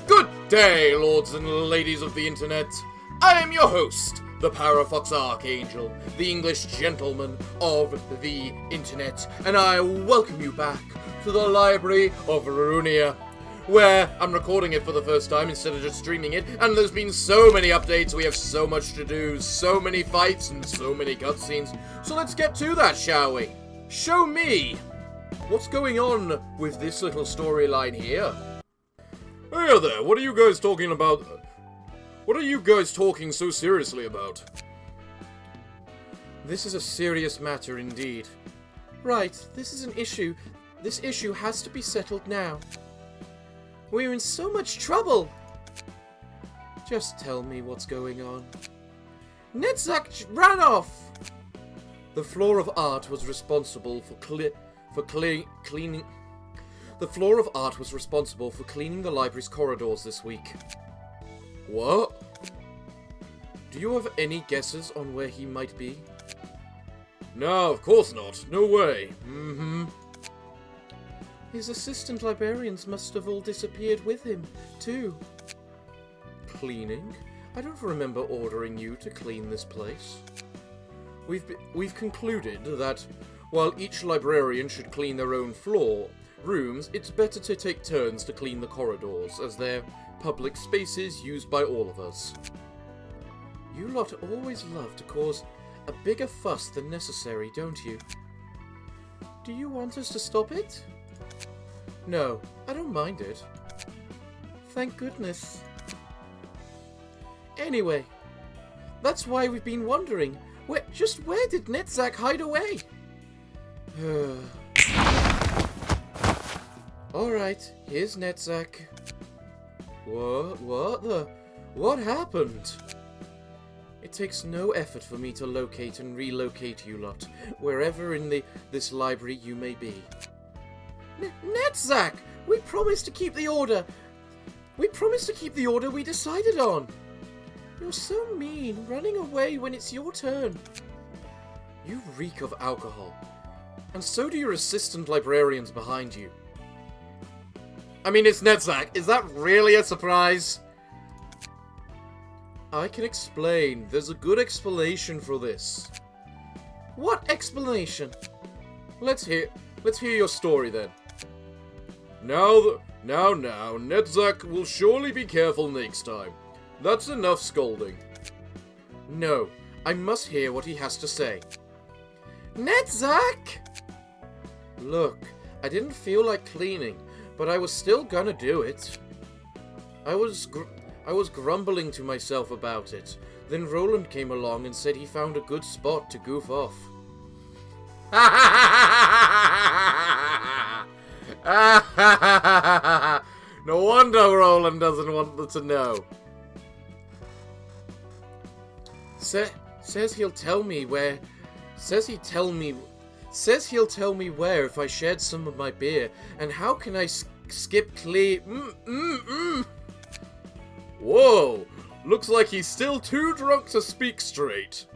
Good day, lords and ladies of the internet. I am your host, the Parafox Archangel, the English gentleman of the internet, and I welcome you back to the Library of Ruina, where I'm recording it for the first time instead of just streaming it, and there's been so many updates, we have so much to do, so many fights, and so many cutscenes, so let's get to that, shall we? Show me! What's going on with this little storyline here? Hey there, what are you guys talking about? What are you guys talking so seriously about? This is a serious matter indeed. Right, this is an issue. This issue has to be settled now. We're in so much trouble! Just tell me what's going on. Netzak ran off! The floor of art was responsible for cleaning... The floor of art was responsible for cleaning the library's corridors this week. What? Do you have any guesses on where he might be? No, of course not. No way. His assistant librarians must have all disappeared with him, too. Cleaning? I don't remember ordering you to clean this place. We've concluded that while each librarian should clean their own rooms, it's better to take turns to clean the corridors, as they're public spaces used by all of us. You lot always love to cause a bigger fuss than necessary, don't you? Do you want us to stop it? No, I don't mind it. Thank goodness. Anyway, that's why we've been wondering, where did Netzak hide away? Alright, here's Netzak. What happened? It takes no effort for me to locate and relocate you lot, wherever in this library you may be. Netzak! We promised to keep the order! We decided on! You're so mean, running away when it's your turn. You reek of alcohol. And so do your assistant librarians behind you. I mean, it's Netzak. Is that really a surprise? I can explain. There's a good explanation for this. What explanation? Let's hear your story then. Now, Netzak will surely be careful next time. That's enough scolding. No, I must hear what he has to say. Netzak! Look, I didn't feel like cleaning, but I was still gonna do it. I was grumbling to myself about it. Then Roland came along and said he found a good spot to goof off. No wonder Roland doesn't want to know. Says he'll tell me where. Says he'll tell me where if I shared some of my beer. And how can I skip clear? Whoa! Looks like he's still too drunk to speak straight.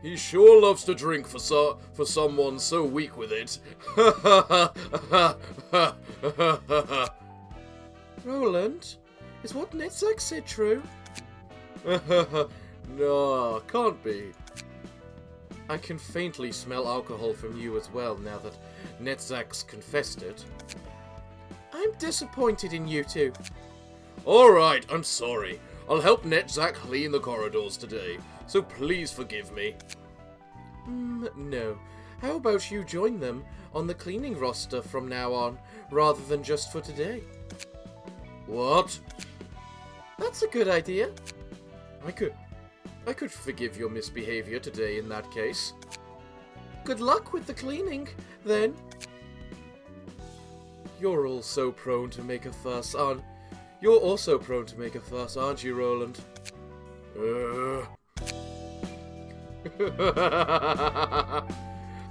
He sure loves to drink for someone so weak with it. Roland, is what Netzak said true? No, can't be. I can faintly smell alcohol from you as well now that Netzak's confessed it. I'm disappointed in you two. Alright, I'm sorry. I'll help Netzak clean the corridors today, so please forgive me. No. How about you join them on the cleaning roster from now on, rather than just for today? What? That's a good idea. I could forgive your misbehavior today in that case. Good luck with the cleaning, then. You're also prone to make a fuss, aren't you, Roland?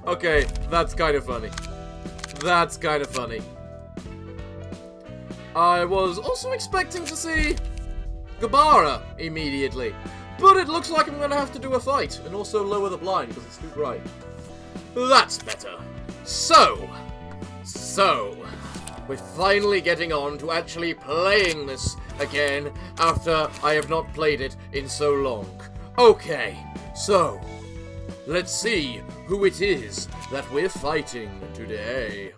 Okay, that's kind of funny. I was also expecting to see Gabara immediately, but it looks like I'm gonna have to do a fight, and also lower the blind because it's too bright. That's better. So, We're finally getting on to actually playing this again after I have not played it in so long. Okay, so let's see who it is that we're fighting today.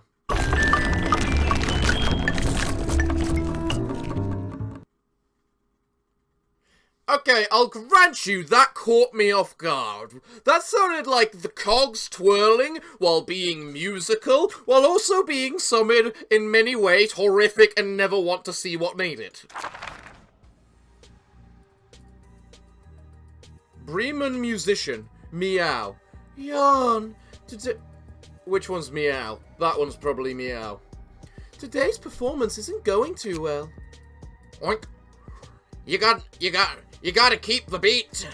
Okay, I'll grant you that caught me off guard. That sounded like the cogs twirling while being musical, while also being some in many ways horrific and never want to see what made it. Bremen musician, meow. Yarn. Which one's meow? That one's probably meow. Today's performance isn't going too well. Oink. You gotta keep the beat.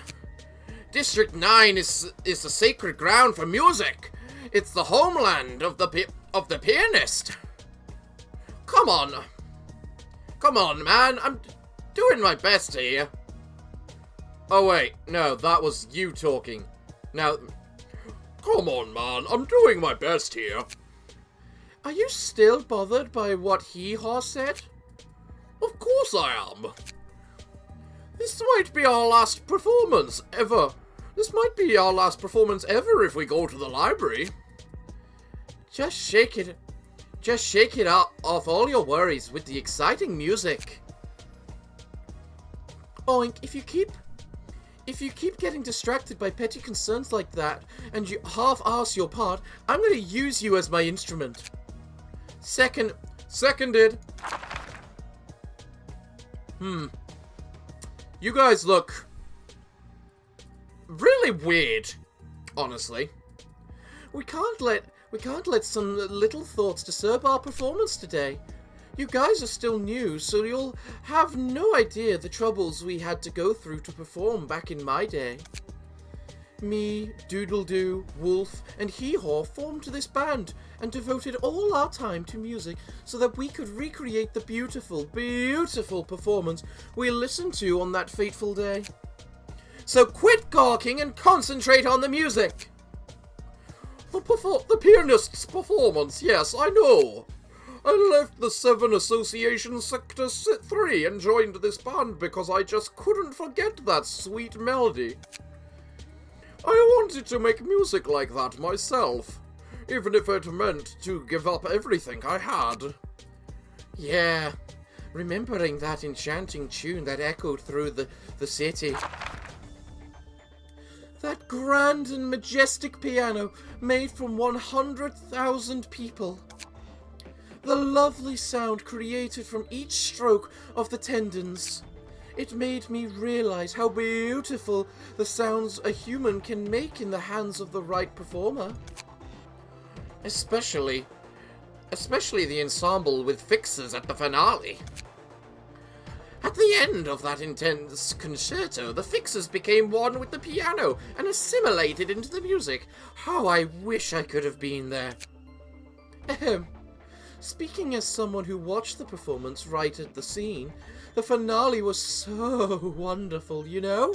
District 9 is the sacred ground for music. It's the homeland of the pianist. Come on, man. I'm doing my best here. Oh wait, no, that was you talking. Now, come on, man. I'm doing my best here. Are you still bothered by what Hee-Haw said? Of course I am. This might be our last performance ever. This might be our last performance ever if we go to the library. Just shake it off all your worries with the exciting music. Oink, if you keep getting distracted by petty concerns like that, and you half-ass your part, I'm gonna use you as my instrument. Seconded. You guys look really weird, honestly. We can't let some little thoughts disturb our performance today. You guys are still new, so you'll have no idea the troubles we had to go through to perform back in my day. Me, Doodle-Doo, Wolf, and Hee-Haw formed this band and devoted all our time to music so that we could recreate the beautiful, beautiful performance we listened to on that fateful day. So quit gawking and concentrate on the music! The pianist's performance, yes, I know. I left the 7 Association Sector 3 and joined this band because I just couldn't forget that sweet melody. I wanted to make music like that myself, even if it meant to give up everything I had. Yeah, remembering that enchanting tune that echoed through the city. That grand and majestic piano made from 100,000 people. The lovely sound created from each stroke of the tendons. It made me realize how beautiful the sounds a human can make in the hands of the right performer. Especially the ensemble with fixers at the finale. At the end of that intense concerto, the fixers became one with the piano and assimilated into the music. How I wish I could have been there. Ahem. Speaking as someone who watched the performance right at the scene, the finale was so wonderful, you know?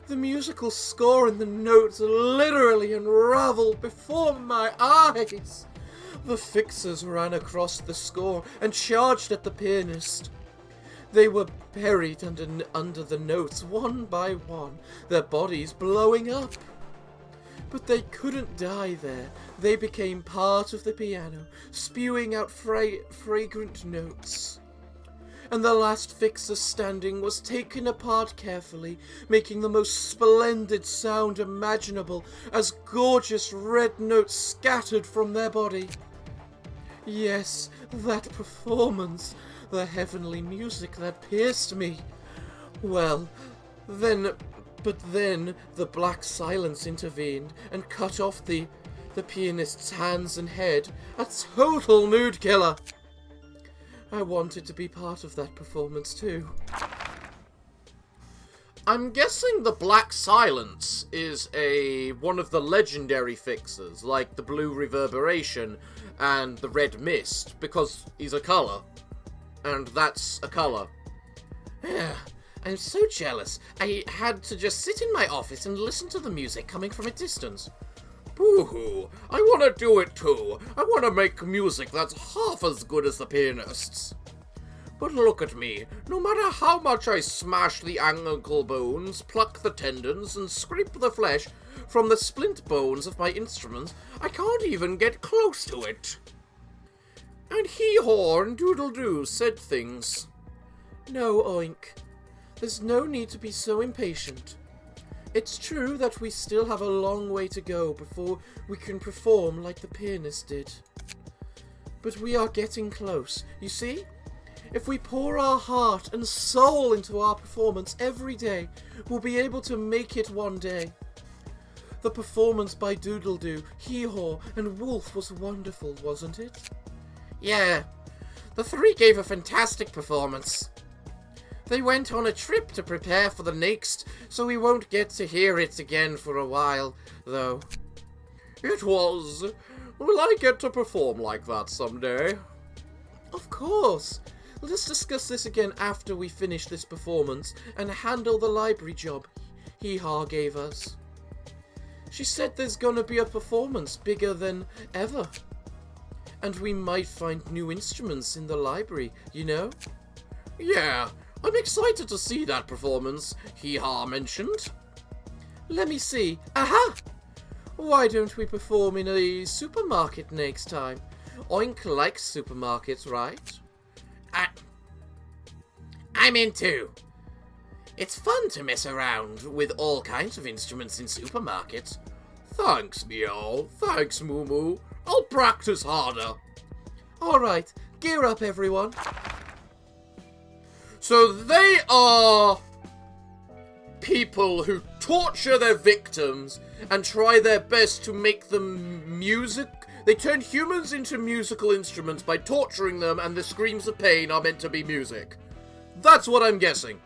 The musical score and the notes literally unraveled before my eyes. The fixers ran across the score and charged at the pianist. They were buried under the notes one by one, their bodies blowing up. But they couldn't die there. They became part of the piano, spewing out fragrant notes. And the last fixer standing was taken apart carefully, making the most splendid sound imaginable as gorgeous red notes scattered from their body. Yes, that performance, the heavenly music that pierced me. Well, then the black silence intervened and cut off the pianist's hands and head. A total mood killer. I wanted to be part of that performance too. I'm guessing the black silence is one of the legendary fixers, like the blue reverberation and the red mist, because he's a colour. And that's a colour. Yeah, I'm so jealous. I had to just sit in my office and listen to the music coming from a distance. Boo-hoo, I want to do it too. I want to make music that's half as good as the pianist's. But look at me. No matter how much I smash the ankle bones, pluck the tendons, and scrape the flesh from the splint bones of my instruments, I can't even get close to it. And Hee-Haw and Doodle-Doo said things. No, Oink. There's no need to be so impatient. It's true that we still have a long way to go before we can perform like the pianist did. But we are getting close, you see? If we pour our heart and soul into our performance every day, we'll be able to make it one day. The performance by Doodle-Doo, Hee-Haw, and Wolf was wonderful, wasn't it? Yeah, the three gave a fantastic performance. They went on a trip to prepare for the next, so we won't get to hear it again for a while, though. It was. Will I get to perform like that someday? Of course. Let's discuss this again after we finish this performance and handle the library job Hee-Haw gave us. She said there's gonna be a performance bigger than ever. And we might find new instruments in the library, you know? Yeah, I'm excited to see that performance Hee-Haw mentioned. Let me see. Aha! Why don't we perform in a supermarket next time? Oink likes supermarkets, right? I'm in too. It's fun to mess around with all kinds of instruments in supermarkets. Thanks, Meow. Thanks, Moo Moo. I'll practice harder. Alright, gear up, everyone. So they are people who torture their victims and try their best to make them music. They turn humans into musical instruments by torturing them, and the screams of pain are meant to be music. That's what I'm guessing.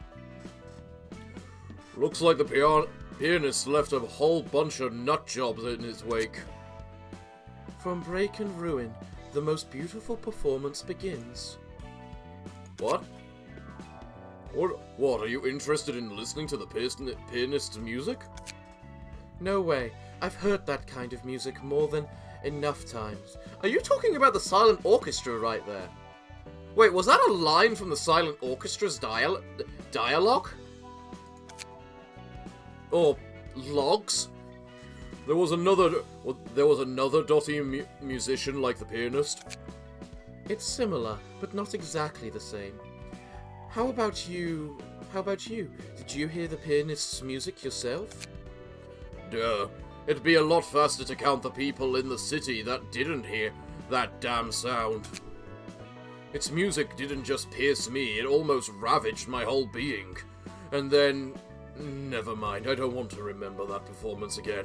Looks like the pianist left a whole bunch of nut jobs in his wake. From break and ruin, the most beautiful performance begins. What? What, are you interested in listening to the pianist's music? No way. I've heard that kind of music more than enough times. Are you talking about the silent orchestra right there? Wait, was that a line from the silent orchestra's dialogue? Or logs? There was another dotty musician like the pianist. It's similar, but not exactly the same. How about you? Did you hear the pianist's music yourself? Duh. It'd be a lot faster to count the people in the city that didn't hear that damn sound. Its music didn't just pierce me, it almost ravaged my whole being. And then... never mind, I don't want to remember that performance again.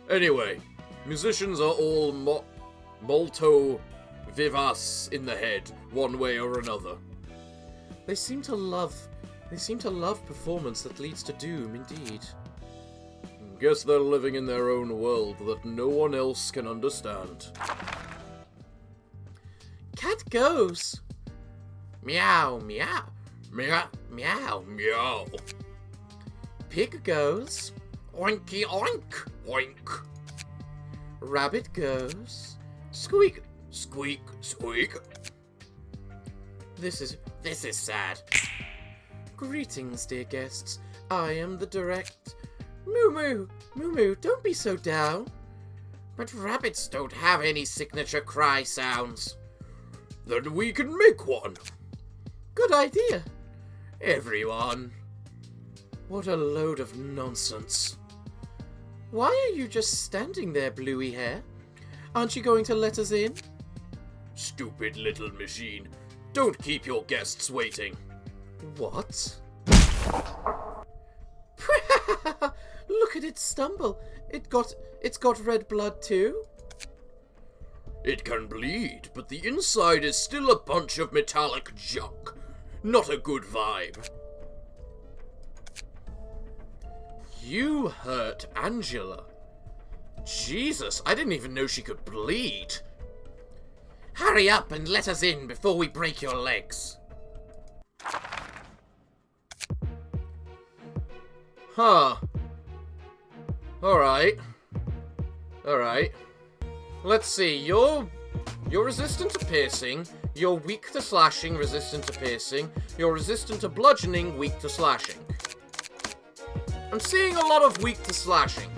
Anyway, musicians are all molto vivace in the head, one way or another. They seem to love performance that leads to doom, indeed. Guess they're living in their own world that no one else can understand. Cat goes. Meow, meow. Meow, meow, meow. Pig goes. Oinky, oink, oink. Rabbit goes. Squeak, squeak, squeak. This is sad. Greetings, dear guests. I am the direct... Moo Moo! Moo Moo, don't be so down. But rabbits don't have any signature cry sounds. Then we can make one. Good idea. Everyone. What a load of nonsense. Why are you just standing there, Bluey Hair? Aren't you going to let us in? Stupid little machine. Don't keep your guests waiting. What? Look at it stumble. It's got red blood too. It can bleed, but the inside is still a bunch of metallic junk. Not a good vibe. You hurt Angela. Jesus, I didn't even know she could bleed. Hurry up and let us in before we break your legs. Huh. Alright. Alright. Let's see, you're resistant to piercing, you're weak to slashing, resistant to piercing, you're resistant to bludgeoning, weak to slashing. I'm seeing a lot of weak to slashing.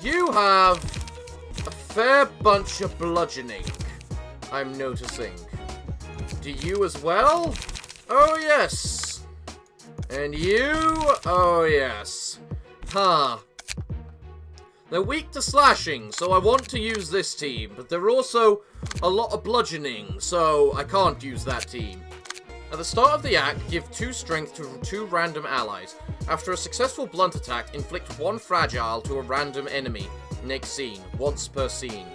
You have a fair bunch of bludgeoning, I'm noticing. Do you as well? Oh yes. And you? Oh yes. Huh. They're weak to slashing, so I want to use this team, but they're also a lot of bludgeoning, so I can't use that team. At the start of the act, give 2 strength to 2 random allies. After a successful blunt attack, inflict 1 fragile to a random enemy. Next scene, once per scene.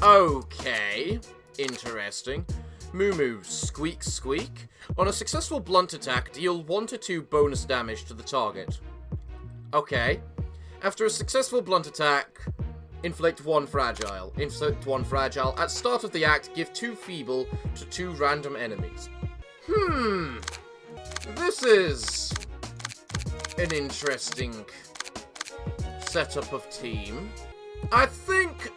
Okay, interesting. Moo Moo, squeak squeak. On a successful blunt attack, deal 1 to 2 bonus damage to the target. Okay. After a successful blunt attack, inflict 1 fragile. Inflict 1 fragile. At start of the act, give 2 feeble to 2 random enemies. This is an interesting setup of team. I think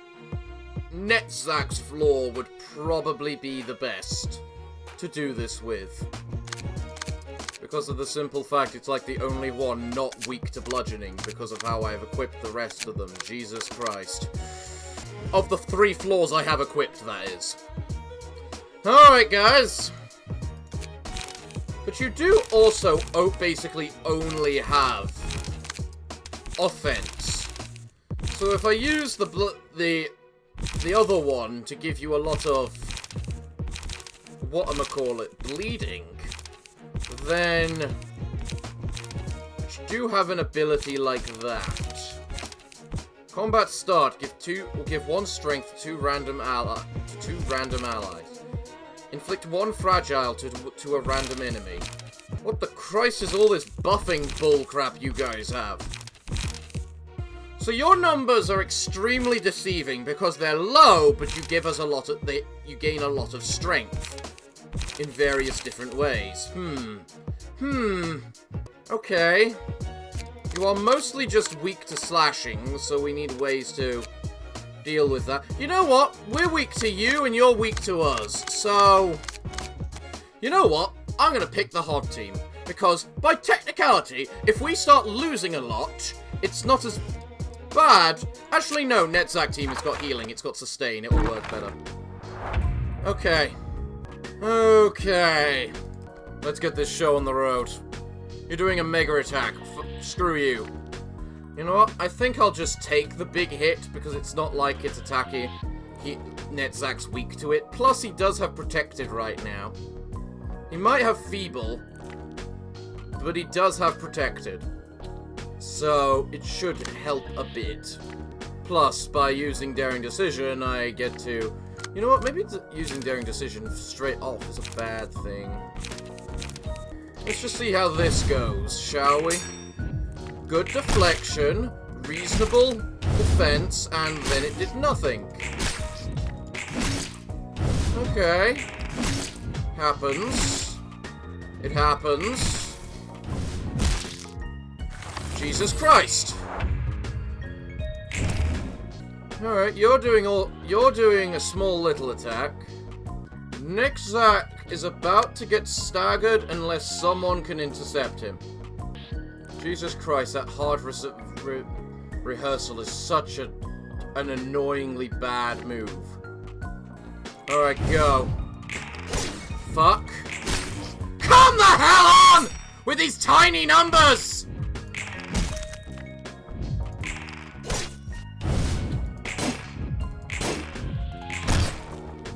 Netzak's floor would probably be the best to do this with. Because of the simple fact it's like the only one not weak to bludgeoning because of how I've equipped the rest of them. Jesus Christ. Of the 3 floors I have equipped, that is. Alright, guys. But you do also basically only have offense. So if I use the other one to give you a lot of bleeding, then you do have an ability like that. Combat start, give 1 strength to 2 random allies. Inflict 1 fragile to a random enemy. What the Christ is all this buffing bullcrap you guys have? So your numbers are extremely deceiving because they're low, but you give us you gain a lot of strength in various different ways. Okay. You are mostly just weak to slashing, so we need ways to deal with that. You know what? We're weak to you and you're weak to us. So, you know what? I'm gonna pick the Hod team. Because, by technicality, if we start losing a lot, it's not as bad. Actually, no, Netzak team, it's got healing, it's got sustain, it will work better. Okay. Okay. Let's get this show on the road. You're doing a mega attack. Screw you. You know what? I think I'll just take the big hit, because it's not like it's attacking. Netzak's weak to it. Plus, he does have protected right now. He might have feeble, but he does have protected. So, it should help a bit. Plus, by using Daring Decision, I get to... You know what? Maybe using Daring Decision straight off is a bad thing. Let's just see how this goes, shall we? Good deflection, reasonable defense, and then it did nothing. Okay. Happens. It happens. Jesus Christ! Alright, you're doing a small little attack. Netzak is about to get staggered unless someone can intercept him. Jesus Christ, that hard rehearsal is such an annoyingly bad move. Alright, go. Fuck. Come the hell on! With these tiny numbers!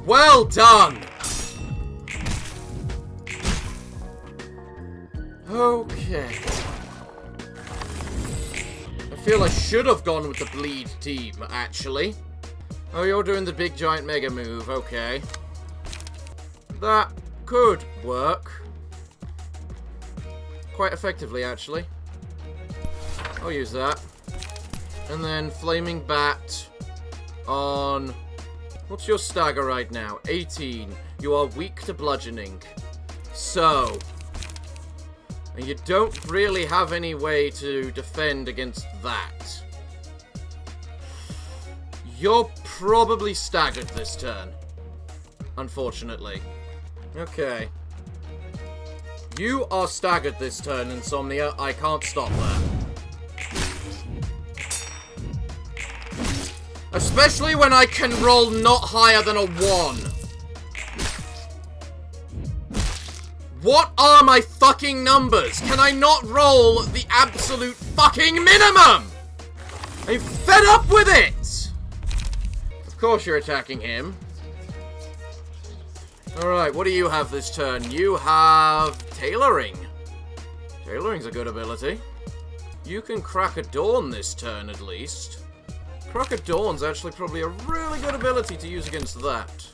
Well done! Okay. I feel I should have gone with the bleed team, actually. Oh, you're doing the big giant mega move, okay. That could work. Quite effectively, actually. I'll use that. And then Flaming Bat on... What's your stagger right now? 18. You are weak to bludgeoning. So... And you don't really have any way to defend against that. You're probably staggered this turn. Unfortunately. Okay. You are staggered this turn, Insomnia. I can't stop that. Especially when I can roll not higher than a 1. What are my fucking numbers? Can I not roll the absolute fucking minimum? I'm fed up with it! Of course you're attacking him. Alright, what do you have this turn? You have tailoring. Tailoring's a good ability. You can crack a dawn this turn, at least. Crack a dawn's actually probably a really good ability to use against that.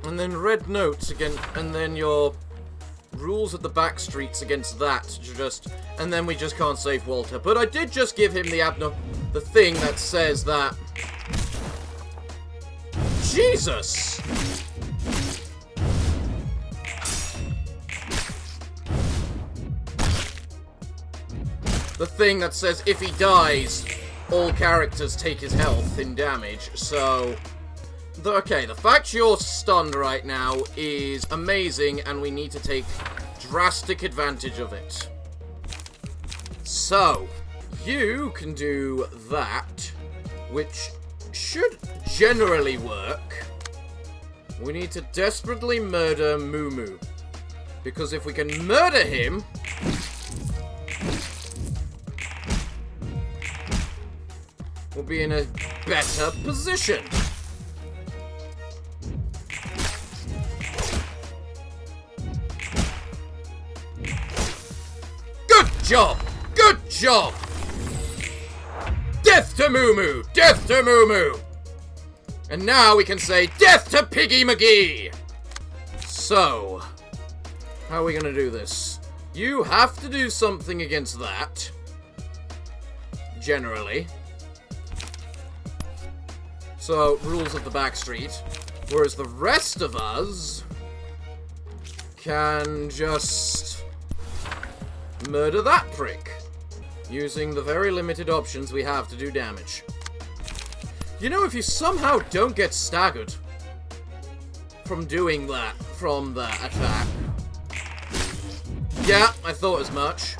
And then red notes again, and then your rules at the back streets against that. And then we just can't save Walter. But I did just give him the thing that says that. Jesus! The thing that says if he dies, all characters take his health in damage, so... Okay, the fact you're stunned right now is amazing, and we need to take drastic advantage of it. So, you can do that, which should generally work. We need to desperately murder Moo Moo, because if we can murder him... we'll be in a better position. Good job! Good job! Death to Moo Moo! Death to Moo Moo! And now we can say death to Piggy McGee! So, how are we gonna do this? You have to do something against that. Generally. So, rules of the backstreet. Whereas the rest of us can just murder that prick. Using the very limited options we have to do damage. You know, if you somehow don't get staggered from doing that, from the attack. Yeah, I thought as much.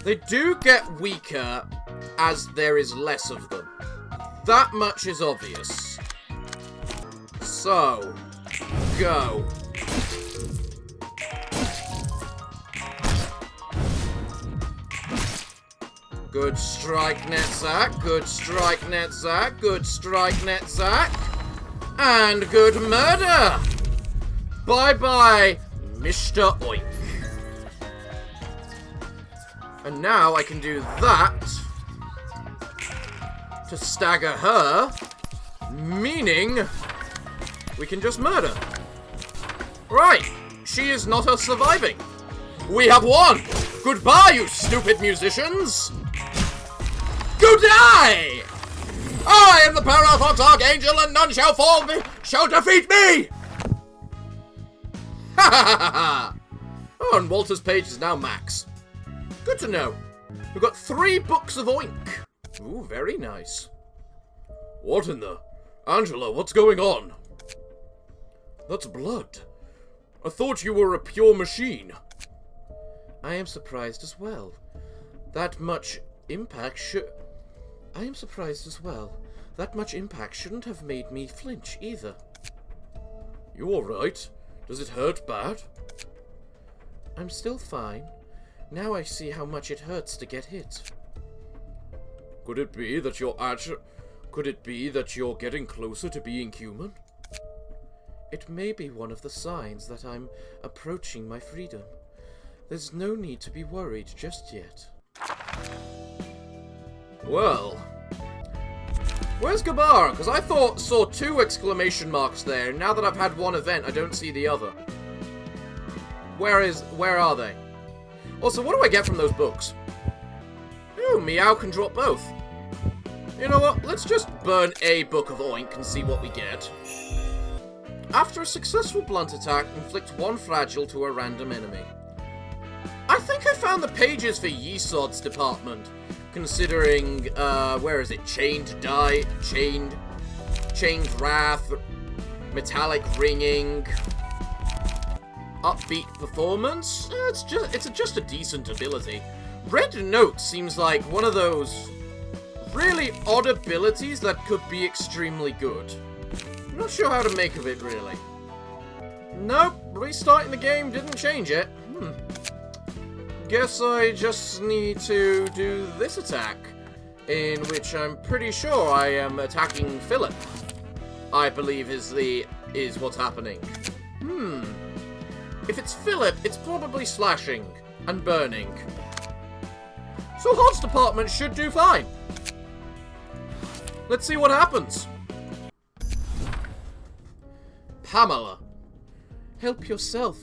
They do get weaker as there is less of them. That much is obvious. So, go. Good strike, Netzak. Good strike, Netzak. Good strike, Netzak. And good murder. Bye-bye, Mr. Oink. And now I can do that to stagger her, meaning we can just murder. Right, she is not us surviving. We have won. Goodbye, you stupid musicians. Good day! I am the Parafox Archangel, and none shall defeat me! Ha ha ha ha! Oh, and Walter's page is now max. Good to know. We've got 3 books of Oink. Ooh, very nice. What in the... Angela, what's going on? That's blood. I thought you were a pure machine. I am surprised as well. That much impact I am surprised as well. That much impact shouldn't have made me flinch either. You alright? Does it hurt bad? I'm still fine. Now I see how much it hurts to get hit. Could it be that you're getting closer to being human? It may be one of the signs that I'm approaching my freedom. There's no need to be worried just yet. Well, where's Gabar? Because I saw 2 exclamation marks there. Now that I've had one event, I don't see the other. Where are they? Also, what do I get from those books? Ooh, Meow can drop both. You know what? Let's just burn a book of Oink and see what we get. After a successful blunt attack, inflict 1 fragile to a random enemy. I think I found the pages for Yesod's department. Considering, where is it? Chained Wrath, Metallic Ringing, Upbeat Performance. It's just a decent ability. Red Note seems like one of those really odd abilities that could be extremely good. I'm not sure how to make of it, really. Nope, restarting the game didn't change it. Guess I just need to do this attack, in which I'm pretty sure I am attacking Phillip. I believe is what's happening. If it's Phillip, it's probably slashing and burning. So Hod's department should do fine. Let's see what happens. Pamela. Help yourself.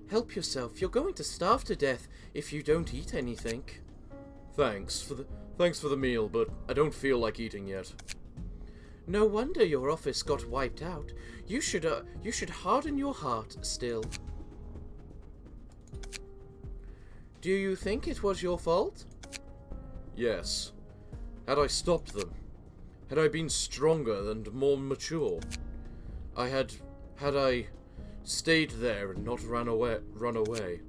Help yourself. You're going to starve to death if you don't eat anything. Thanks for the meal, but I don't feel like eating yet. No wonder your office got wiped out. You should harden your heart still. Do you think it was your fault? Yes. Had I stopped them, had I been stronger and more mature, had I stayed there and not run away,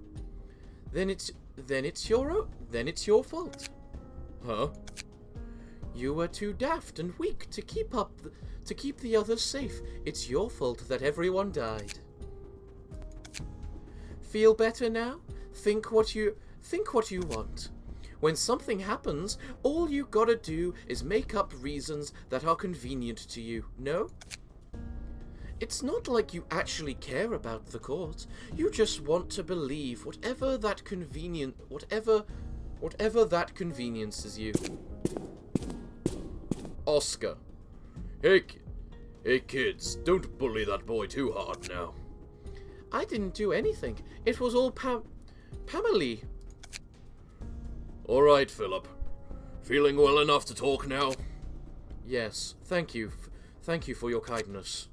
then it's your fault. Huh? You were too daft and weak to keep the others safe. It's your fault that everyone died. Feel better now? Think what you want. When something happens, all you gotta do is make up reasons that are convenient to you, no? It's not like you actually care about the court. You just want to believe whatever that conveniences you. Oscar. Hey kids, don't bully that boy too hard now. I didn't do anything. It was all Pamela. Alright, Phillip. Feeling well enough to talk now? Yes, thank you. Thank you for your kindness.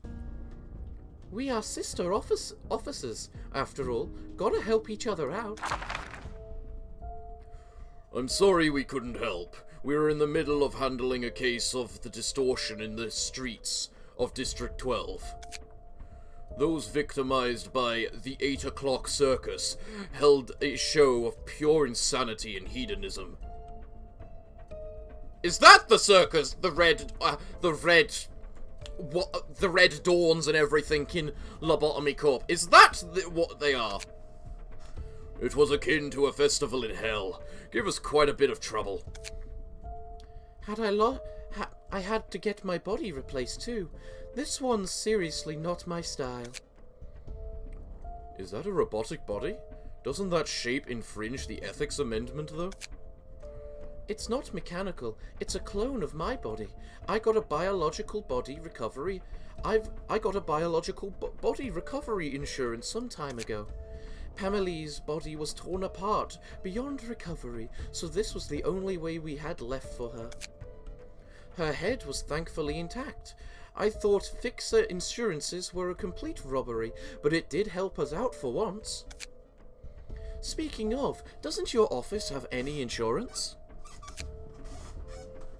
We are sister officers, after all. Gotta help each other out. I'm sorry we couldn't help. We were in the middle of handling a case of the distortion in the streets of District 12. Those victimized by the 8 o'clock circus held a show of pure insanity and hedonism. Is that the circus? The red dawns and everything in Lobotomy Corp. Is that what they are? It was akin to a festival in hell. Gave us quite a bit of trouble. I had to get my body replaced too. This one's seriously not my style. Is that a robotic body? Doesn't that shape infringe the ethics amendment, though? It's not mechanical. It's a clone of my body. I got a biological body recovery. I got a biological body recovery insurance some time ago. Pamela's body was torn apart beyond recovery, so this was the only way we had left for her. Her head was thankfully intact. I thought fixer insurances were a complete robbery, but it did help us out for once. Speaking of, doesn't your office have any insurance?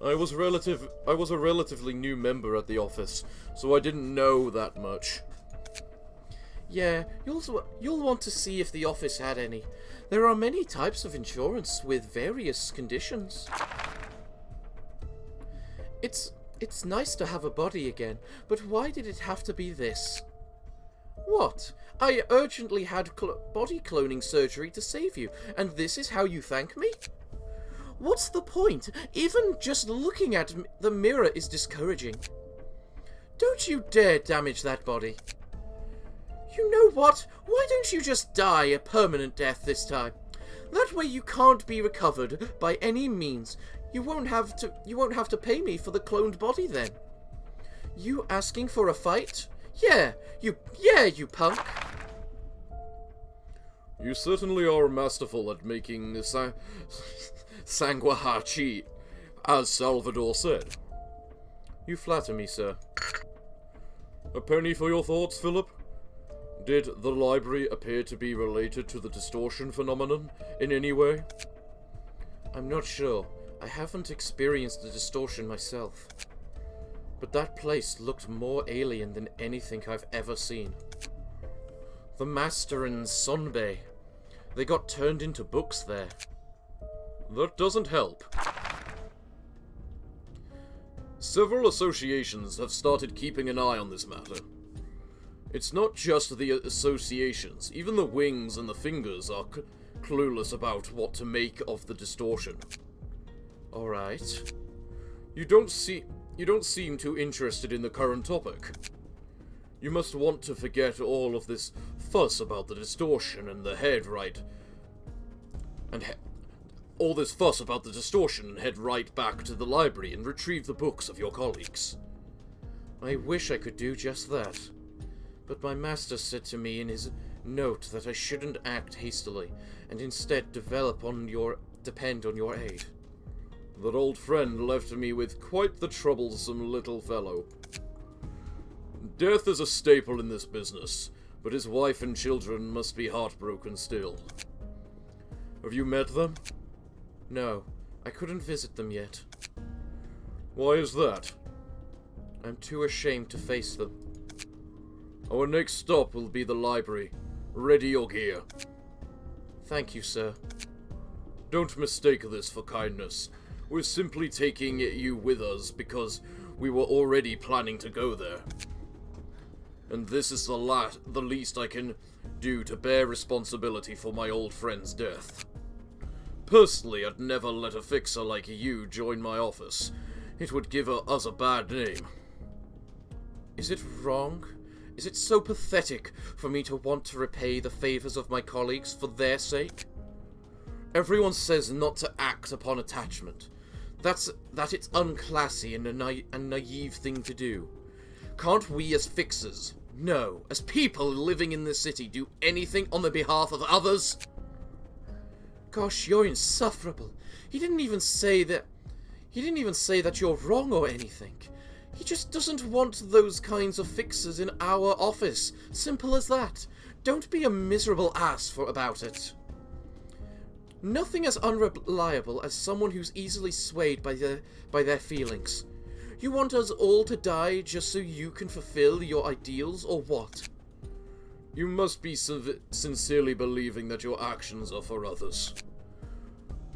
I was a relatively new member at the office, so I didn't know that much. Yeah, you'll want to see if the office had any. There are many types of insurance with various conditions. It's nice to have a body again, but why did it have to be this? What? I urgently had body cloning surgery to save you, and this is how you thank me? What's the point? Even just looking at the mirror is discouraging. Don't you dare damage that body. You know what? Why don't you just die a permanent death this time? That way you can't be recovered by any means. You won't have to pay me for the cloned body then. You asking for a fight? Yeah, you punk. You certainly are masterful at making sanguahachi, as Salvador said. You flatter me, sir. A penny for your thoughts, Phillip? Did the library appear to be related to the distortion phenomenon in any way? I'm not sure. I haven't experienced the distortion myself. But that place looked more alien than anything I've ever seen. The Master and Sonbei, they got turned into books there. That doesn't help. Several associations have started keeping an eye on this matter. It's not just the associations, even the wings and the fingers are clueless about what to make of the distortion. Alright. You don't seem too interested in the current topic. You must want to forget all of this fuss about the distortion and the head right... all this fuss about the distortion and head right back to the library and retrieve the books of your colleagues. I wish I could do just that. But my master said to me in his note that I shouldn't act hastily, and instead depend on your aid. That old friend left me with quite the troublesome little fellow. Death is a staple in this business, but his wife and children must be heartbroken still. Have you met them? No, I couldn't visit them yet. Why is that? I'm too ashamed to face them. Our next stop will be the library. Ready your gear. Thank you, sir. Don't mistake this for kindness. We're simply taking you with us because we were already planning to go there. And this is the least I can do to bear responsibility for my old friend's death. Personally, I'd never let a fixer like you join my office. It would give us a bad name. Is it wrong? Is it so pathetic for me to want to repay the favors of my colleagues for their sake? Everyone says not to act upon attachment. That it's unclassy and a naive thing to do. Can't we as fixers, no, as people living in this city, do anything on the behalf of others? Gosh, you're insufferable. He didn't even say that you're wrong or anything. He just doesn't want those kinds of fixers in our office. Simple as that. Don't be a miserable ass about it. Nothing as unreliable as someone who's easily swayed by their feelings. You want us all to die just so you can fulfill your ideals, or what? You must be sincerely believing that your actions are for others.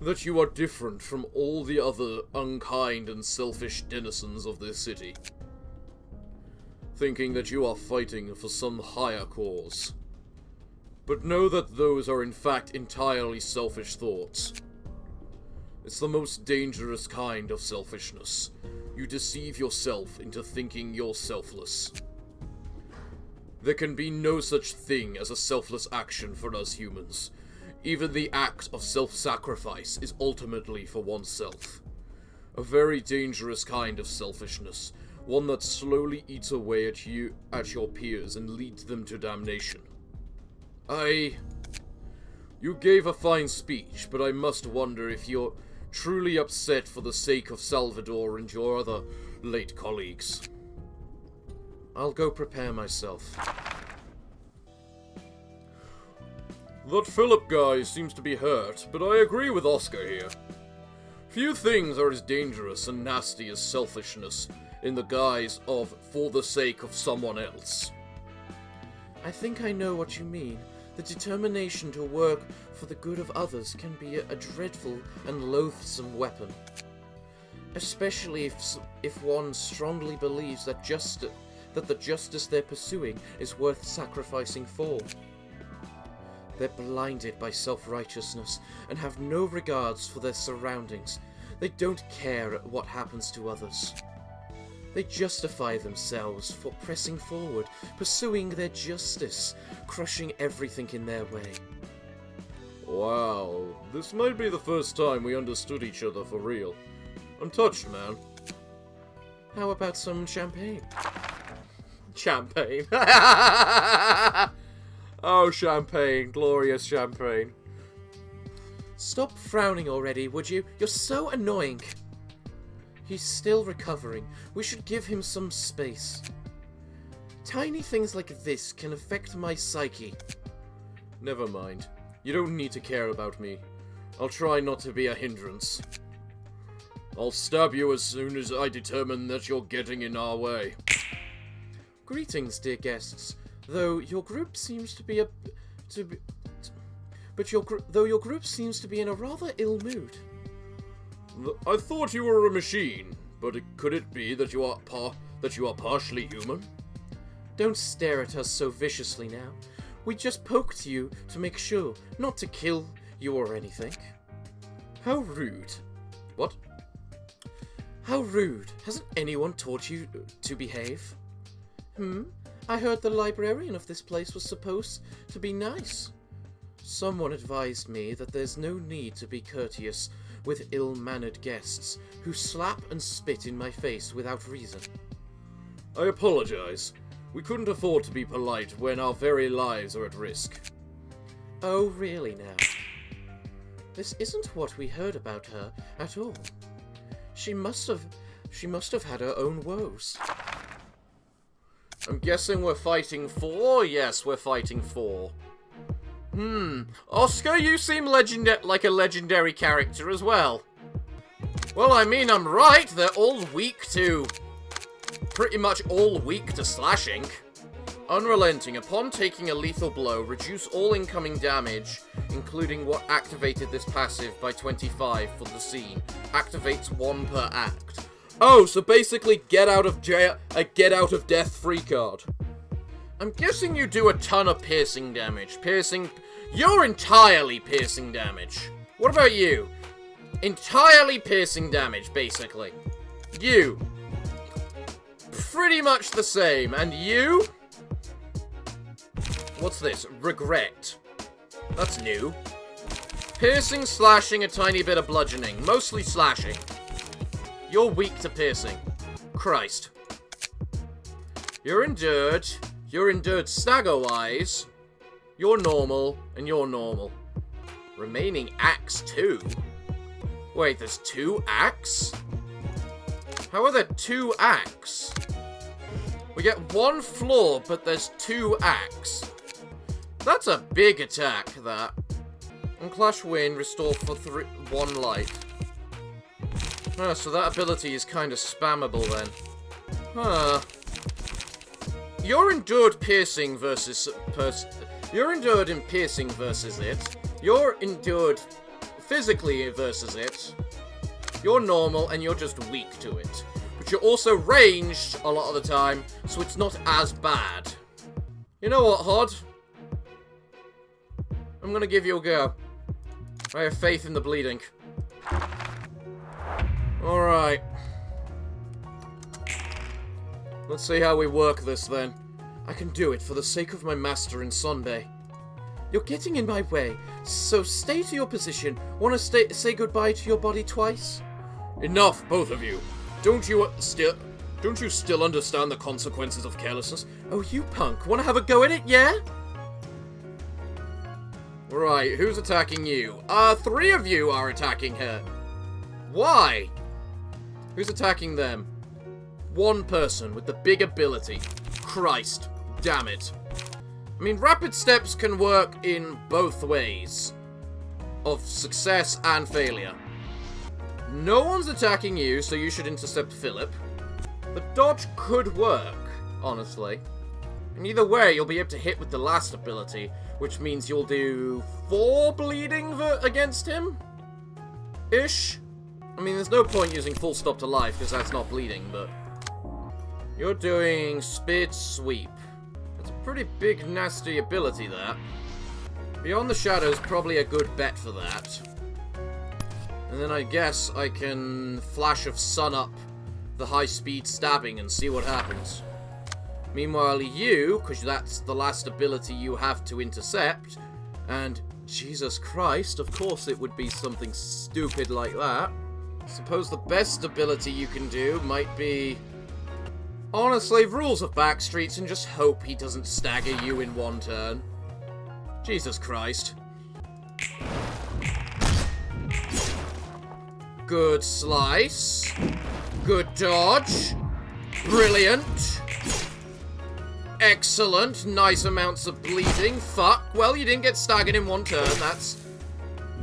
That you are different from all the other unkind and selfish denizens of this city. Thinking that you are fighting for some higher cause. But know that those are in fact entirely selfish thoughts. It's the most dangerous kind of selfishness. You deceive yourself into thinking you're selfless. There can be no such thing as a selfless action for us humans. Even the act of self-sacrifice is ultimately for oneself. A very dangerous kind of selfishness, one that slowly eats away at your peers and leads them to damnation. You gave a fine speech, but I must wonder if you're truly upset for the sake of Salvador and your other late colleagues. I'll go prepare myself. That Phillip guy seems to be hurt, but I agree with Oscar here. Few things are as dangerous and nasty as selfishness in the guise of for the sake of someone else. I think I know what you mean. The determination to work for the good of others can be a dreadful and loathsome weapon. Especially if one strongly believes that the justice they're pursuing is worth sacrificing for. They're blinded by self-righteousness and have no regards for their surroundings. They don't care what happens to others. They justify themselves for pressing forward, pursuing their justice, crushing everything in their way. Wow, this might be the first time we understood each other for real. I'm touched, man. How about some champagne? Champagne. Oh, champagne. Glorious champagne. Stop frowning already, would you? You're so annoying. He's still recovering. We should give him some space. Tiny things like this can affect my psyche. Never mind. You don't need to care about me. I'll try not to be a hindrance. I'll stab you as soon as I determine that you're getting in our way. Greetings, dear guests. Though your group seems to be your group seems to be in a rather ill mood. I thought you were a machine, but could it be that you are partially human? Don't stare at us so viciously now. We just poked you to make sure, not to kill you or anything. How rude. What? How rude. Hasn't anyone taught you to behave? I heard the librarian of this place was supposed to be nice. Someone advised me that there's no need to be courteous with ill-mannered guests who slap and spit in my face without reason. I apologize. We couldn't afford to be polite when our very lives are at risk. Oh, really now? This isn't what we heard about her at all. She must have had her own woes. I'm guessing we're fighting 4? Yes, we're fighting 4. Oscar, you seem like a legendary character as well. Well, I mean, I'm right. They're all weak to... pretty much all weak to slashing. Unrelenting. Upon taking a lethal blow, reduce all incoming damage, including what activated this passive, by 25 for the scene. Activates 1 per act. Oh, so basically get out of jail, a get out of death free card. I'm guessing you do a ton of piercing damage. You're entirely piercing damage. What about you? Entirely piercing damage, basically. You. Pretty much the same. And you? What's this? Regret. That's new. Piercing, slashing, a tiny bit of bludgeoning. Mostly slashing. You're weak to piercing. Christ. You're endured. You're endured stagger-wise. You're normal, and you're normal. Remaining axe 2? Wait, there's 2 axe? How are there 2 axe? We get 1 floor, but there's 2 axe. That's a big attack, that. And Clash Wind, restore for 1 life. Oh, so that ability is kind of spammable then. Huh. You're endured piercing versus... You're endured in piercing versus it. You're endured physically versus it. You're normal, and you're just weak to it. But you're also ranged a lot of the time, so it's not as bad. You know what, Hod? I'm gonna give you a go. I have faith in the bleeding. Alright. Let's see how we work this, then. I can do it for the sake of my master in Sonbei. You're getting in my way, so stay to your position. Want to say goodbye to your body twice? Enough, both of you. Don't you still understand the consequences of carelessness? Oh, you punk. Want to have a go at it, yeah? Right, who's attacking you? 3 of you are attacking her. Why? Who's attacking them? 1 person with the big ability. Christ. Damn it. I mean, rapid steps can work in both ways. Of success and failure. No one's attacking you, so you should intercept Phillip. The dodge could work, honestly. And either way, you'll be able to hit with the last ability, which means you'll do 4 bleeding against him? Ish. I mean, there's no point using full stop to life, because that's not bleeding, but... You're doing Speed Sweep. That's a pretty big, nasty ability, that. Beyond the Shadows, probably a good bet for that. And then I guess I can Flash of Sun up the high-speed stabbing and see what happens. Meanwhile, you, because that's the last ability you have to intercept, and Jesus Christ, of course it would be something stupid like that. Suppose the best ability you can do might be... Honestly, rules of backstreets and just hope he doesn't stagger you in 1 turn. Jesus Christ. Good slice. Good dodge. Brilliant. Excellent. Nice amounts of bleeding. Fuck. Well, you didn't get staggered in one turn. That's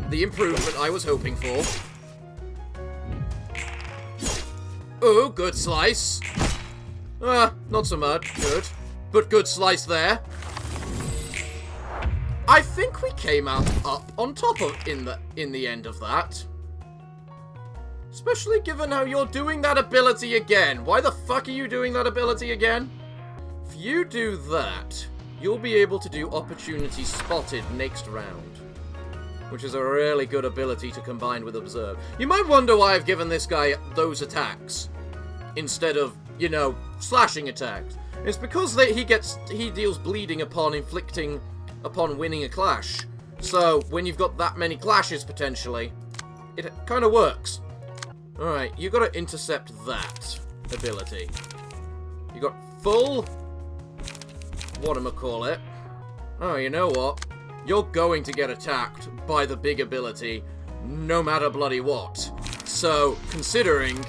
the improvement I was hoping for. Oh, good slice. Not so much. Good. But good slice there. I think we came out up on top of in the end of that. Especially given how you're doing that ability again. Why the fuck are you doing that ability again? If you do that, you'll be able to do Opportunity Spotted next round. Which is a really good ability to combine with Observe. You might wonder why I've given this guy those attacks. Instead of, you know, slashing attacks. It's because he deals bleeding upon winning a clash. So, when you've got that many clashes, potentially, it kind of works. Alright, you gotta intercept that ability. You got full... whatchamacallit. Oh, you know what? You're going to get attacked by the big ability, no matter bloody what. So, considering...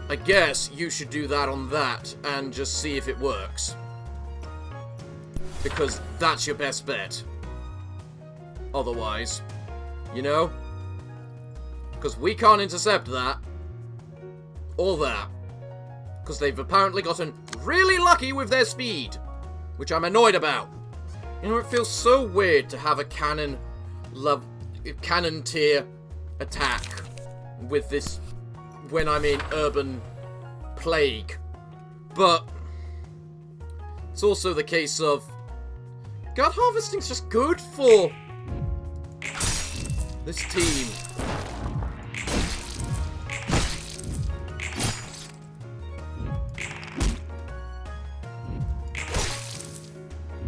I guess you should do that on that, and just see if it works. Because that's your best bet. Otherwise, you know? Because we can't intercept that. Or that. Because they've apparently gotten really lucky with their speed. Which I'm annoyed about. You know, it feels so weird to have a cannon tier attack with this when I'm in Urban Plague. But it's also the case of Guard Harvesting's just good for this team.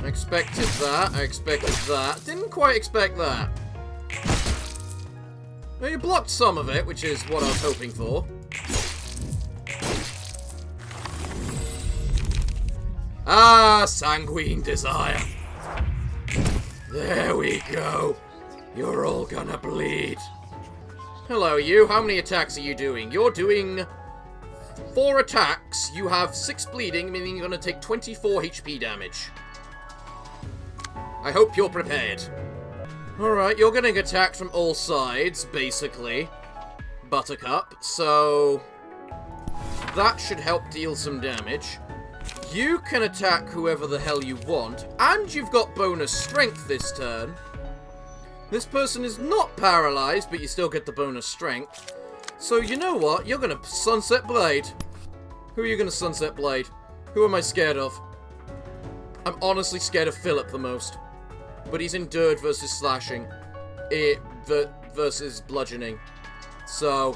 I expected that. Didn't quite expect that. Well, you blocked some of it, which is what I was hoping for. Ah, Sanguine Desire. There we go. You're all gonna bleed. Hello, you. How many attacks are you doing? You're doing 4 attacks. You have 6 bleeding, meaning you're gonna take 24 HP damage. I hope you're prepared. Alright, you're getting attacked from all sides, basically. Buttercup, so... that should help deal some damage. You can attack whoever the hell you want, and you've got bonus strength this turn. This person is not paralyzed, but you still get the bonus strength. So you know what? You're gonna Sunset Blade. Who are you gonna Sunset Blade? Who am I scared of? I'm honestly scared of Phillip the most. But he's endured versus slashing. Versus bludgeoning. So,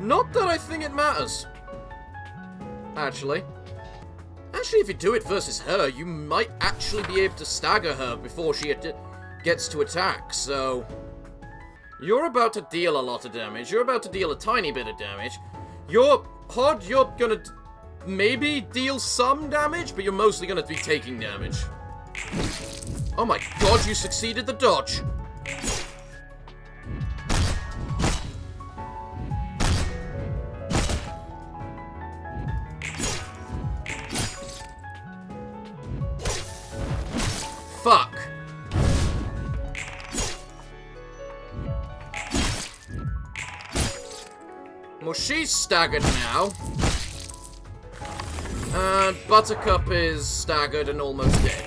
not that I think it matters. Actually, if you do it versus her, you might actually be able to stagger her before she gets to attack, so... you're about to deal a lot of damage. You're about to deal a tiny bit of damage. You're gonna maybe deal some damage, but you're mostly gonna be taking damage. Oh my god, you succeeded the dodge! Fuck! Well, she's staggered now. And Buttercup is staggered and almost dead.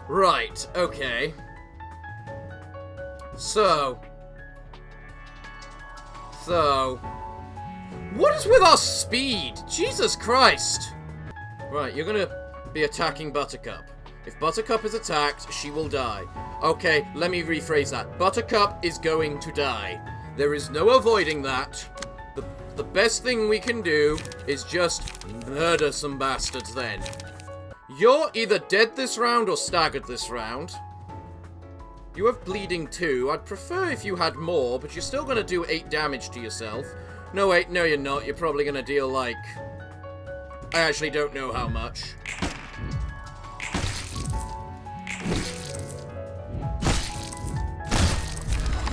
Right, okay. So... what is with our speed? Jesus Christ! Right, you're gonna be attacking Buttercup. If Buttercup is attacked, she will die. Okay, let me rephrase that. Buttercup is going to die. There is no avoiding that. The best thing we can do is just murder some bastards then. You're either dead this round or staggered this round. You have bleeding too. I'd prefer if you had more, but you're still going to do 8 damage to yourself. No, wait, no you're not. You're probably going to deal like... I actually don't know how much.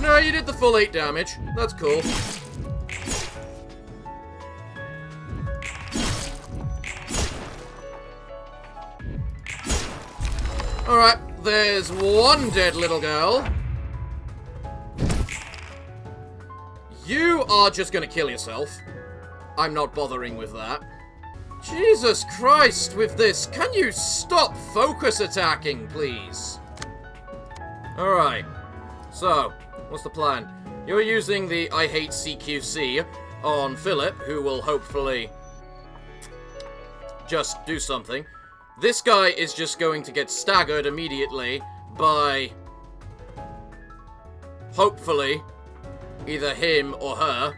No, you did the full 8 damage. That's cool. Alright, there's one dead little girl. You are just gonna kill yourself. I'm not bothering with that. Jesus Christ, with this, can you stop focus attacking, please? Alright, so, what's the plan? You're using the I hate CQC on Phillip, who will hopefully just do something. This guy is just going to get staggered immediately by, hopefully, either him or her.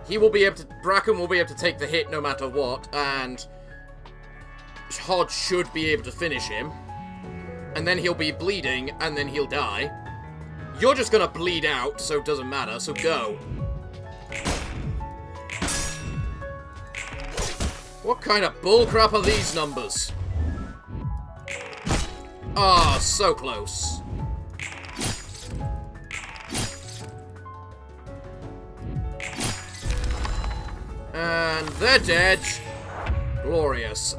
He will be able to, Bracken will be able to take the hit no matter what, and Hodge should be able to finish him. And then he'll be bleeding, and then he'll die. You're just gonna bleed out, so it doesn't matter, so go. What kind of bullcrap are these numbers? Ah, so close. And they're dead. Glorious.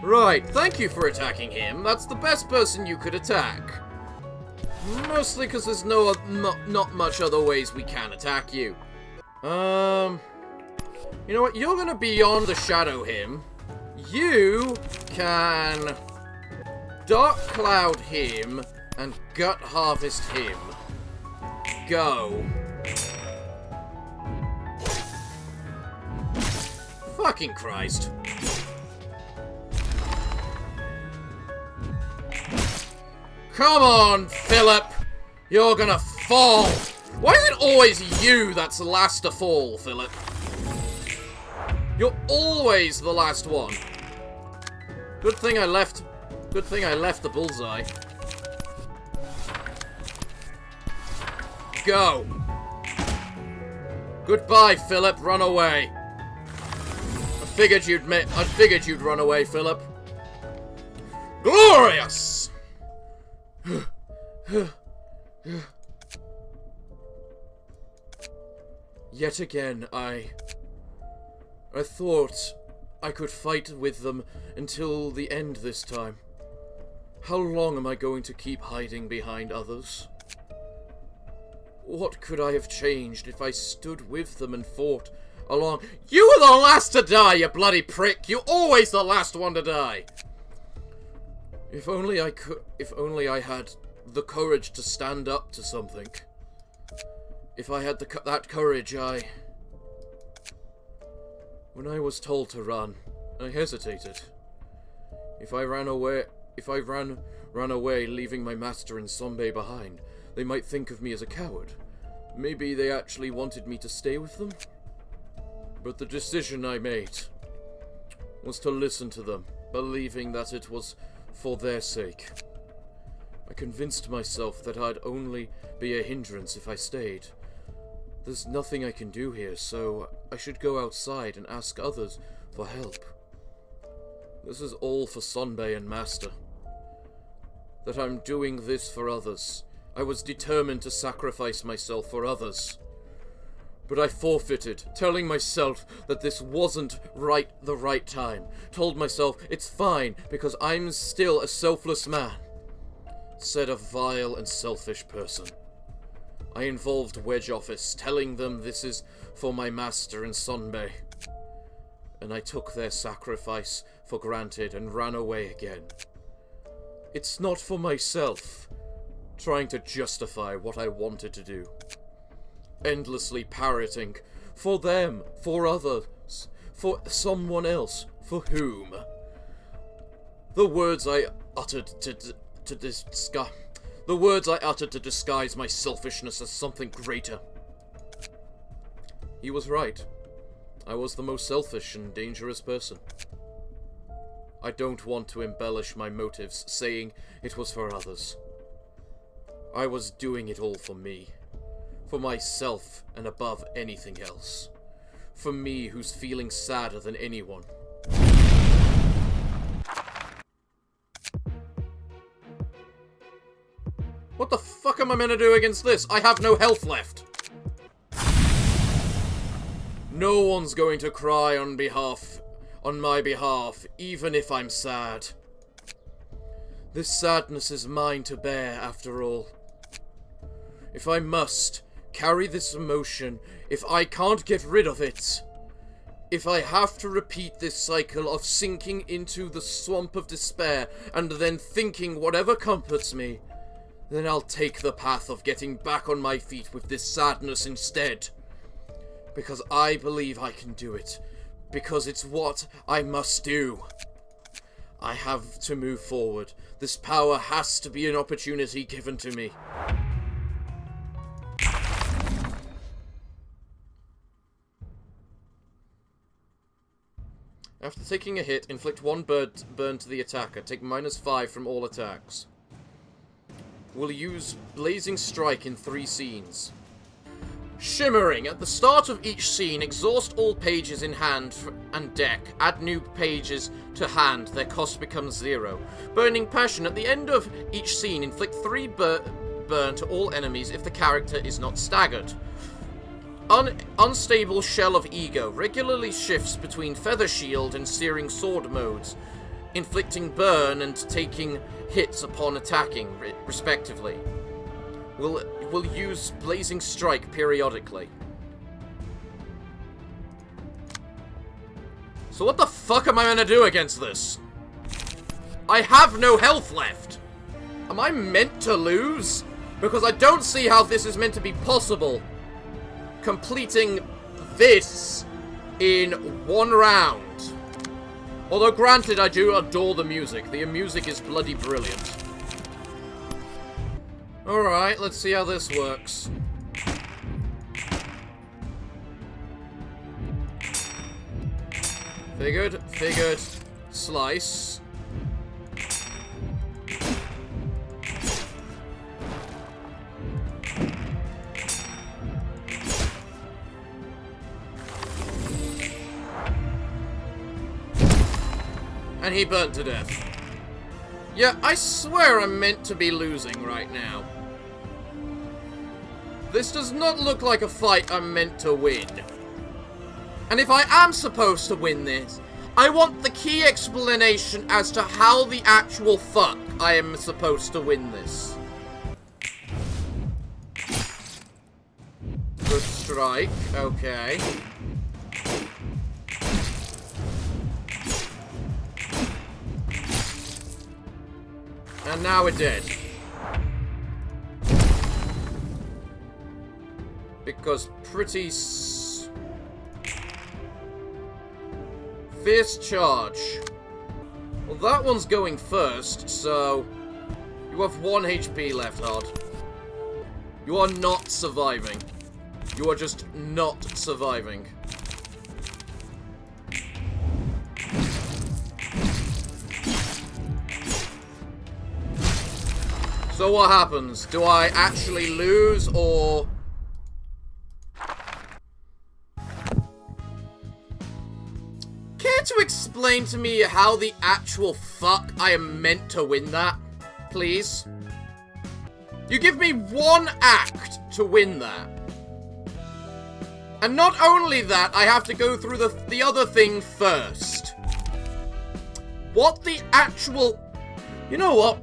Right, thank you for attacking him. That's the best person you could attack. Mostly because there's not much other ways we can attack you. You know what? You're gonna Beyond the Shadow him. You can Dark Cloud him and Gut Harvest him. Go. Fucking Christ. Come on, Phillip! You're gonna fall! Why is it always you that's the last to fall, Phillip? You're always the last one. Good thing I left the bullseye. Go! Goodbye, Phillip, run away. I figured you'd run away, Phillip. Glorious! Yet again, I thought I could fight with them until the end this time. How long am I going to keep hiding behind others? What could I have changed if I stood with them and fought along? You were the last to die, you bloody prick! You're always the last one to die! If only I had the courage to stand up to something. If I had that courage, when I was told to run, I hesitated. If I ran away, leaving my master and Sombe behind, they might think of me as a coward. Maybe they actually wanted me to stay with them? But the decision I made was to listen to them, believing that it was for their sake. I convinced myself that I'd only be a hindrance if I stayed. There's nothing I can do here, so I should go outside and ask others for help. This is all for Sonbei and Master. That I'm doing this for others. I was determined to sacrifice myself for others. But I forfeited, telling myself that this wasn't the right time. Told myself it's fine because I'm still a selfless man. Said a vile and selfish person. I involved Wedge Office, telling them this is for my master and Sonbei. And I took their sacrifice for granted and ran away again. It's not for myself, trying to justify what I wanted to do. Endlessly parroting, for them, for others, for someone else, for whom? The words I uttered to disguise my selfishness as something greater. He was right. I was the most selfish and dangerous person. I don't want to embellish my motives, saying it was for others. I was doing it all for me. For myself and above anything else. For me, who's feeling sadder than anyone. What the fuck am I meant to do against this? I have no health left. No one's going to cry on behalf on my behalf, even if I'm sad. This sadness is mine to bear, after all. If I must carry this emotion, if I can't get rid of it, if I have to repeat this cycle of sinking into the swamp of despair and then thinking whatever comforts me, then I'll take the path of getting back on my feet with this sadness instead. Because I believe I can do it. Because it's what I must do. I have to move forward. This power has to be an opportunity given to me. After taking a hit, inflict 1 burn to the attacker. Take -5 from all attacks. We'll use Blazing Strike in 3 scenes. Shimmering. At the start of each scene, exhaust all pages in hand and deck. Add new pages to hand. Their cost becomes 0. Burning Passion. At the end of each scene, inflict 3 burn to all enemies if the character is not staggered. Unstable Shell of Ego. Regularly shifts between Feather Shield and Searing Sword modes, inflicting burn and taking hits upon attacking, respectively. We'll use Blazing Strike periodically. So what the fuck am I gonna do against this? I have no health left! Am I meant to lose? Because I don't see how this is meant to be possible. Completing this in 1 round. Although granted, I do adore the music. The music is bloody brilliant. Alright, let's see how this works. Figured, slice. And he burnt to death. Yeah, I swear I'm meant to be losing right now. This does not look like a fight I'm meant to win. And if I am supposed to win this, I want the key explanation as to how the actual fuck I am supposed to win this. Good strike, okay. And now we're dead. Because pretty fierce charge. Well, that one's going first, so you have 1 HP left, Hard. You are not surviving. You are just not surviving. So what happens? Do I actually lose, or... Care to explain to me how the actual fuck I am meant to win that, please? You give me 1 act to win that. And not only that, I have to go through the other thing first. What the actual... You know what?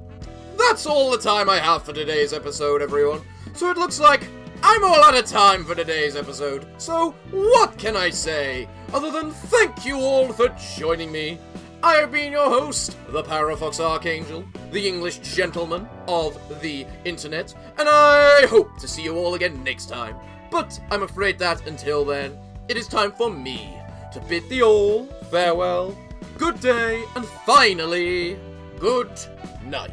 That's all the time I have for today's episode, everyone. So it looks like I'm all out of time for today's episode. So what can I say other than thank you all for joining me. I have been your host, the Parafox Archangel, the English gentleman of the internet, and I hope to see you all again next time. But I'm afraid that until then, it is time for me to bid thee all farewell, good day, and finally, good night.